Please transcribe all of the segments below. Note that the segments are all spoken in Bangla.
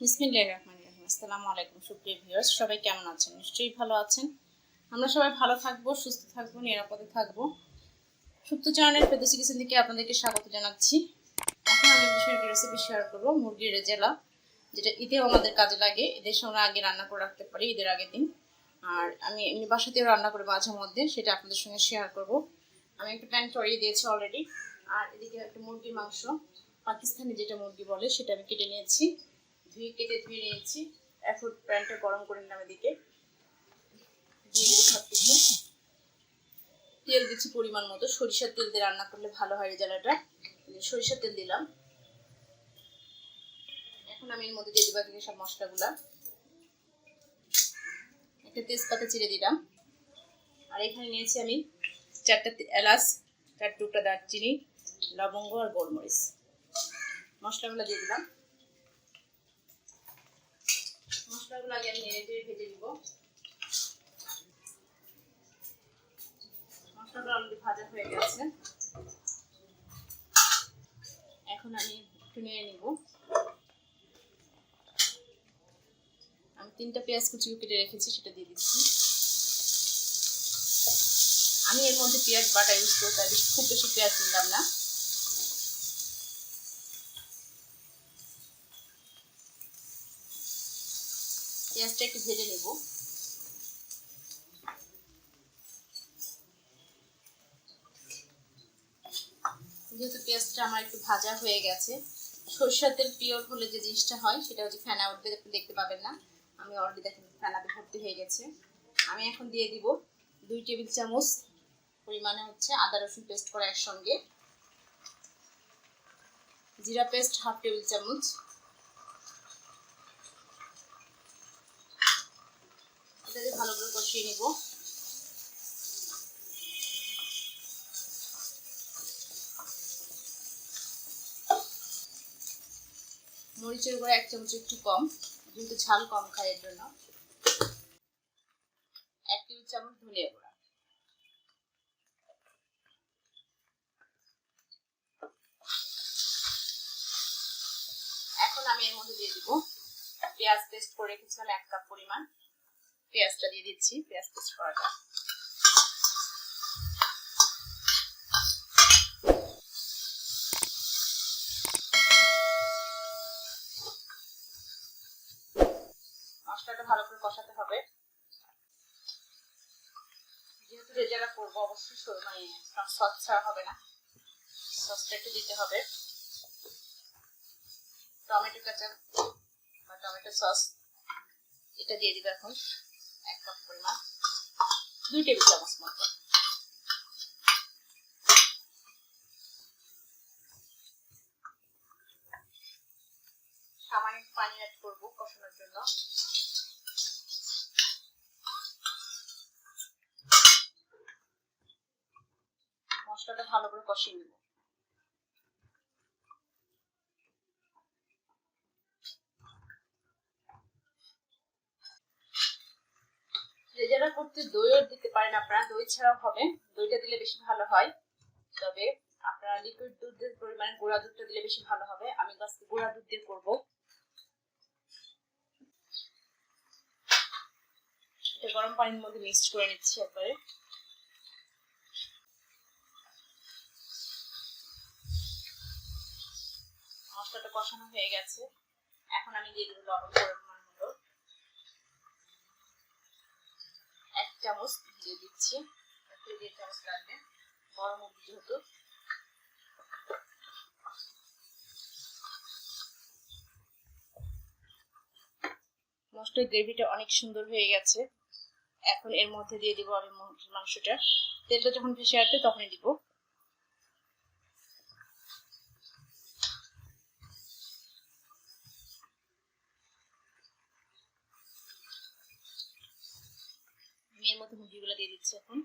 বিসমিল্লাহির রহমানির রহিম। আসসালামু আলাইকুম সুপ্রিয় ভিউয়ার্স, সবাই কেমন আছেন? নিশ্চয়ই ভালো আছেন। আমরা সবাই ভালো থাকবো, সুস্থ থাকবো, নিরাপদে থাকবো। সুপ্তো চ্যানেলের ফেরদৌসি কিচেন থেকে আপনাদেরকে স্বাগত জানাচ্ছি। এখন আমি বিষয়টি রেসিপি শেয়ার করবো মুরগির রেজালা, যেটা ঈদেও আমাদের কাজে লাগে। ঈদের সময় আগে রান্না করে রাখতে পারি, ঈদের আগের দিন। আর আমি এমনি বাসাতেও রান্না করি মাঝে মধ্যে, সেটা আপনাদের সঙ্গে শেয়ার করব। আমি একটা প্যান চড়িয়ে দিয়েছি অলরেডি। আর এদিকে একটা মুরগির মাংস, পাকিস্তানি যেটা মুরগি বলে, সেটা আমি কেটে নিয়েছি, ধুয়ে নিয়েছি। এখন প্যানটা গরম করে নিলাম। এদিকে দিয়ে দিব সব কিছু। তেল দিচ্ছি পরিমাণ মতো, সরিষার তেল দিয়ে রান্না করলে ভালো হয় রেজালাটা। সরিষার তেল দিলাম। এখন আমি এর মধ্যে দিয়ে দেবো সব মশলাগুলা। একটা তেজপাতা চিড়ে দিলাম। আর এখানে নিয়েছি আমি 4টা এলাচ, 4 টুকরা দারচিনি, লবঙ্গ আর গোলমরিচ। মশলাগুলো দিয়ে দিলাম। মশলাগুলো আগে আমি নেড়ে চেড়ে ভেজে দিব। মশলাগুলো অলরেডি ভাজা হয়ে গেছে। এখন আমি একটু নেড়ে নিব। আমি 3টা পেঁয়াজ কুচি কেটে রেখেছি, সেটা দিয়ে দিচ্ছি। আমি এর মধ্যে পেঁয়াজ বাটা ইউজ করি, তাই খুব বেশি পেঁয়াজ দিলাম না। পেঁয়াজটা একটু ভেজে নেব। যেহেতু পেঁয়াজটা আমার একটু ভাজা হয়ে গেছে, সরষের তেল পিওর হলে যে জিনিসটা হয় সেটা হচ্ছে ফেনা উঠবে, দেখতে পাবেন না। আমি অলরেডি দেখেন ফেনাতে ভর্তি হয়ে গেছে। আমি এখন দিয়ে দিব 2 টেবিল চামচ পরিমাণে হচ্ছে আদা রসুন পেস্ট করা একসঙ্গে, জিরা পেস্ট 1/2 টেবিল চামচ, এটা দিয়ে ভালো করে কষিয়ে নিব। মরিচের গুঁড়া 1 চামচ একটু কম, যেহেতু ঝাল কম খাই এর জন্য। 1 টেবিল চামচ ধনিয়া গুঁড়া। এখন আমি এর মধ্যে দিয়ে দিব পেঁয়াজ পেস্ট করে রেখেছিলাম 1 কাপ পরিমাণ। পেঁয়াজটা দিয়ে দিচ্ছি, পেঁয়াজ পেস্ট করাটা। মশলাটা ভালো করে কষাতে হবে। যেহেতু রেজালা করবো, অবশ্যই সস ছাড়া হবে না, সসটা একটু দিতে হবে। টমেটো কেচাপ বা টমেটো সস, এটা দিয়ে দিবে এখন 1 কাপ পরিমাণ, 2 টেবিল চামচ মতো। সামান্য পানি অ্যাড করবো কষানোর জন্য। মশলাটা ভালো করে কষিয়ে নেব। রেজালা করতে দইও দিতে পারেন আপনারা, দই ছাড়াও হবে, দইটা দিলে বেশি ভালো হয়। তবে আপনারা লিকুইড দুধের পরিমাণে গুঁড়া দুধটা দিলে বেশি ভালো হবে। আমি আজকে গুঁড়া দুধ দিয়ে করবো। এটা গরম পানির মধ্যে মিক্স করে নিচ্ছি একবারে। মশলাটা কষানো হয়ে গেছে। এখন আমি দিয়ে দেবো লবণ পরিমাণ মতো 1 চামচ দিয়ে দিচ্ছি। 1 চামচ লাগবে, বড় মুরগি যেহেতু। মশলার গ্রেভিটা অনেক সুন্দর হয়ে গেছে। এখন এর মধ্যে দিয়ে দিব আমি মুরগির মাংসটা। তেলটা যখন ভেসে আসবে তখনই দিব। আমি এর মধ্যে মুরগিগুলো দিয়ে দিচ্ছি এখন।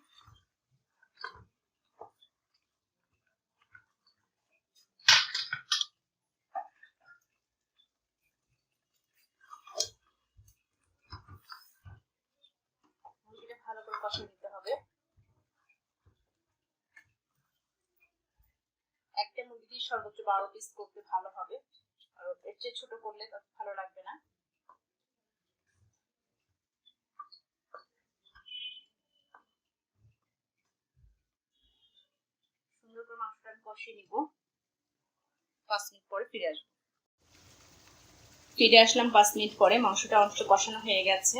মুরগিটা ভালো করে কষিয়ে নিতে হবে। একটা মুরগি সর্বোচ্চ 12 পিস করতে ভালো হবে, আর এর চেয়ে ছোট করলে ভালো লাগবে না। সুন্দর করে মাংসটা কষিয়ে নিব। 5 মিনিট পরে ফিরে আসবো। ফিরে আসলাম 5 মিনিট পরে। মাংসটা অনেকটা কষানো হয়ে গেছে।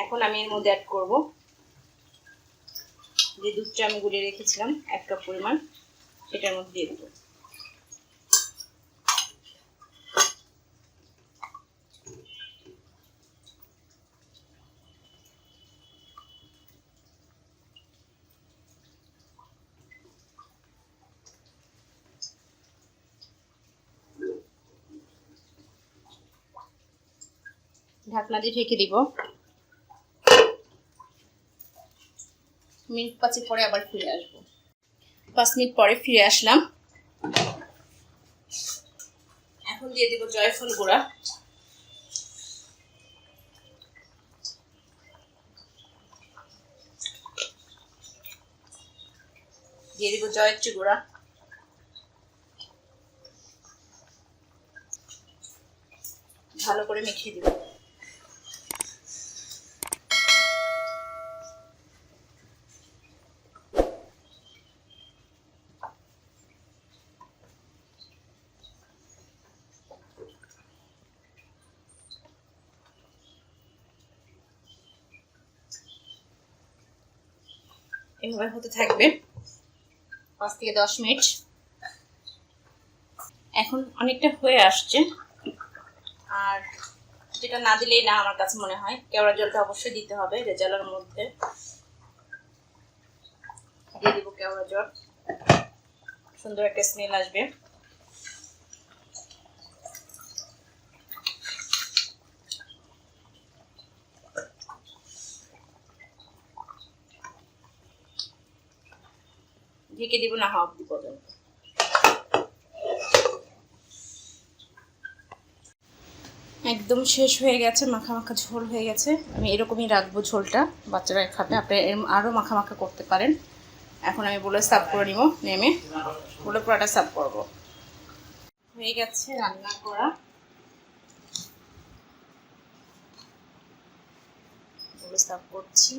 এখন আমি এর মধ্যে অ্যাড করব যে দুধটা আমি গুলিয়ে রেখেছিলাম 1 কাপ পরিমাণ, সেটার মধ্যে দিয়ে দেবো। ঢাকনা দিয়ে ঢেকে দিব। মিনিট 5 পরে আবার ফিরে আসবো। 5 মিনিট পরে ফিরে আসলাম। এখন দিয়ে দিব জয়ফল গুঁড়া, দিয়ে দিব জয়ত্রী গুঁড়া, ভালো করে মিশিয়ে দিব। এভাবে হতে থাকবে 5 থেকে 10 মিনিট। এখন অনেকটা হয়ে আসছে। আর যেটা না দিলেই না আমার কাছে মনে হয়, কেওড়া জলটা অবশ্যই দিতে হবে। রেজালার মধ্যে দিয়ে দিব কেওড়া জল, সুন্দর একটা স্মেল আসবে। ঢেকে দিব না হওয়া অবধি পর্যন্ত। একদম শেষ হয়ে গেছে, মাখা মাখা ঝোল হয়ে গেছে। আমি এরকমই রাখবো ঝোলটা, বাচ্চারা খাবে। আপনি আরও মাখা মাখা করতে পারেন। এখন আমি বলে সার্ভ করে নিব, নেমে বলে পুরোটা সার্ভ করব। হয়ে গেছে রান্না করা, বলে সার্ভ করছি।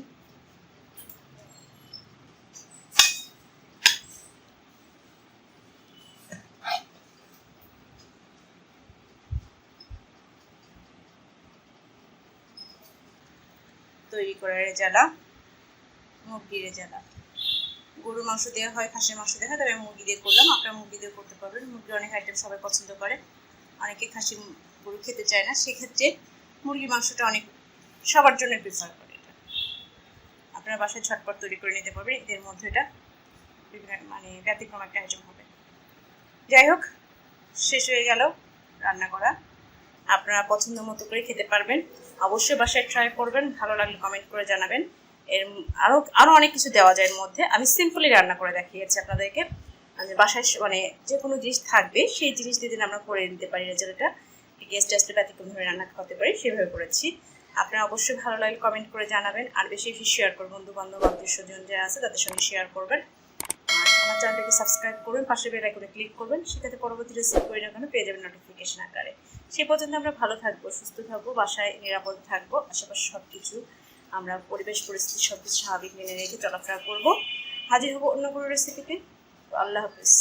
তৈরি করা রেজালা, মুরগির রেজালা। গরুর মাংস দেওয়া হয়, খাসির মাংস দেওয়া হয়, তবে আমি মুরগি দিয়ে করলাম। আপনারা মুরগি দিয়ে করতে পারবেন। মুরগির অনেক আইটেম সবাই পছন্দ করে, অনেকে খাসি গরু খেতে চায় না, সেক্ষেত্রে মুরগির মাংসটা অনেক সবার জন্য প্রিফার করে। এটা আপনারা বাসায় ঝটপট তৈরি করে নিতে পারবেন। এর মধ্যে এটা মানে ব্যতিক্রম একটা আইটেম হবে। যাই হোক, শেষ হয়ে গেল রান্না করা। আপনারা পছন্দ মতো করে খেতে পারবেন। অবশ্যই বাসায় ট্রাই করবেন, ভালো লাগলে কমেন্ট করে জানাবেন। এর আরও অনেক কিছু দেওয়া যায় এর মধ্যে। আমি সিম্পলি রান্না করে দেখিয়েছি আপনাদেরকে। বাসায় মানে যে কোনো জিনিস থাকবে সেই জিনিস দিয়ে আমরা করে নিতে পারি। রেজাল্টটা গেস্ট আসলে ব্যতিক্রমভাবে রান্না খাওয়াতে পারি, সেভাবে করেছি। আপনারা অবশ্যই ভালো লাগলে কমেন্ট করে জানাবেন। আর বেশি বেশি শেয়ার করবেন, বন্ধু বান্ধব আত্মীয় স্বজন যারা আছে তাদের সঙ্গে শেয়ার করবেন। আমার চ্যানেলটাকে সাবস্ক্রাইব করবেন, পাশে বেল আইকনে ক্লিক করবেন, সেটাতে পরবর্তী রেসিপি করে জন্য পেয়ে যাবেন নোটিফিকেশন আকারে। সেই পর্যন্ত আমরা ভালো থাকবো, সুস্থ থাকবো, বাসায় নিরাপদ থাকবো। আশেপাশে সব কিছু আমরা পরিবেশ পরিস্থিতি সব কিছু স্বাভাবিক মেনে রেখে চলাফেরা করবো। হাজির হবো অন্য কোনো রেসিপিতে। আল্লাহ হাফিজ।